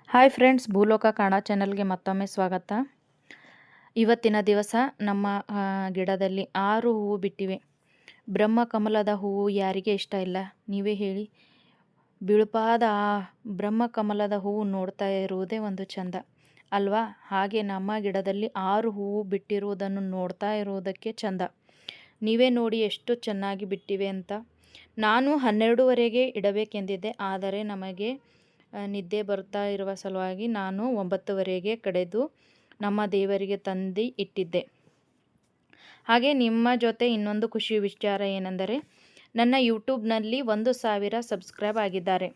Hi friends, ಭೂಲೋಕ ಕಾಣ ಚಾನಲ್ಗೆ ಮತ್ತೊಮ್ಮೆ ಸ್ವಾಗತ. ಇವತ್ತಿನ ದಿವಸ ನಮ್ಮ ಗಿಡದಲ್ಲಿ 6 ಹೂವು ಬಿಟ್ಟಿವೆ. ಬ್ರಹ್ಮಕಮಲದ ಹೂವು ಯಾರಿಗೆ ಇಷ್ಟ ಇಲ್ಲ, ನೀವೇ ಹೇಳಿ. ಬಿಳುಪಾದ ಆ ಬ್ರಹ್ಮಕಮಲದ ಹೂವು ನೋಡ್ತಾ ಇರುವುದೇ ಒಂದು ಚಂದ ಅಲ್ವಾ? ಹಾಗೆ ನಮ್ಮ ಗಿಡದಲ್ಲಿ 6 ಹೂವು ಬಿಟ್ಟಿರುವುದನ್ನು ನೋಡ್ತಾ ಇರುವುದಕ್ಕೆ ಚಂದ. ನೀವೇ ನೋಡಿ ಎಷ್ಟು ಚೆನ್ನಾಗಿ ಬಿಟ್ಟಿವೆ ಅಂತ. ನಾನು 12ವರೆಗೆ ಇಡಬೇಕೆಂದಿದ್ದೆ, ಆದರೆ ನಮಗೆ ನಿದ್ದೆ ಬರ್ತಾ ಇರುವ ಸಲುವಾಗಿ ನಾನು 9ವರೆಗೆ ಕಡೆದು ನಮ್ಮ ದೇವರಿಗೆ ತಂದು ಇಟ್ಟಿದ್ದೆ. ಹಾಗೆ ನಿಮ್ಮ ಜೊತೆ ಇನ್ನೊಂದು ಖುಷಿ ವಿಚಾರ ಏನೆಂದರೆ, ನನ್ನ ಯೂಟ್ಯೂಬ್ನಲ್ಲಿ 1000 ಸಬ್ಸ್ಕ್ರೈಬ್ ಆಗಿದ್ದಾರೆ.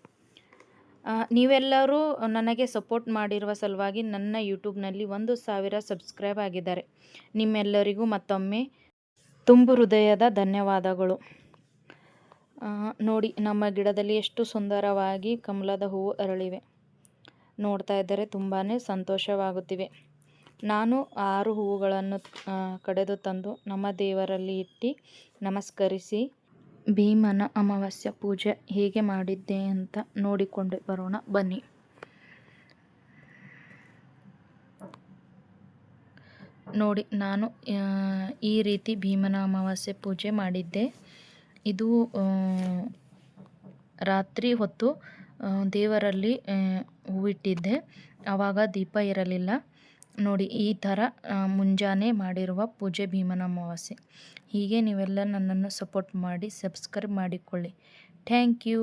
ನೀವೆಲ್ಲರೂ ನನಗೆ ಸಪೋರ್ಟ್ ಮಾಡಿರುವ ಸಲುವಾಗಿ ನನ್ನ ಯೂಟ್ಯೂಬ್ನಲ್ಲಿ 1000 ಸಬ್ಸ್ಕ್ರೈಬ್ ಆಗಿದ್ದಾರೆ. ನಿಮ್ಮೆಲ್ಲರಿಗೂ ಮತ್ತೊಮ್ಮೆ ತುಂಬು ಹೃದಯದ ಧನ್ಯವಾದಗಳು. ನೋಡಿ, ನಮ್ಮ ಗಿಡದಲ್ಲಿ ಎಷ್ಟು ಸುಂದರವಾಗಿ ಕಮಲದ ಹೂವು ಅರಳಿವೆ. ನೋಡ್ತಾ ಇದ್ದರೆ ತುಂಬಾ ಸಂತೋಷವಾಗುತ್ತಿವೆ. ನಾನು 6 ಹೂವುಗಳನ್ನು ಕಡೆದು ತಂದು ನಮ್ಮ ದೇವರಲ್ಲಿ ಇಟ್ಟು ನಮಸ್ಕರಿಸಿ ಭೀಮನ ಅಮಾವಾಸ್ಯ ಪೂಜೆ ಹೇಗೆ ಮಾಡಿದ್ದೆ ಅಂತ ನೋಡಿಕೊಂಡು ಬರೋಣ ಬನ್ನಿ. ನೋಡಿ, ನಾನು ಈ ರೀತಿ ಭೀಮನ ಅಮಾವಾಸ್ಯೆ ಪೂಜೆ ಮಾಡಿದ್ದೆ. ಇದು ರಾತ್ರಿ ಹೊತ್ತು ದೇವರಲ್ಲಿ ಹೂವಿಟ್ಟಿದ್ದೆ. ಆವಾಗ ದೀಪ ಇರಲಿಲ್ಲ. ನೋಡಿ, ಈ ಥರ ಮುಂಜಾನೆ ಮಾಡಿರುವ ಪೂಜೆ ಭೀಮನ ಅಮಾವಾಸ್ಯೆ. ಹೀಗೆ ನೀವೆಲ್ಲ ನನ್ನನ್ನು ಸಪೋರ್ಟ್ ಮಾಡಿ ಸಬ್ಸ್ಕ್ರೈಬ್ ಮಾಡಿಕೊಳ್ಳಿ. Thank you.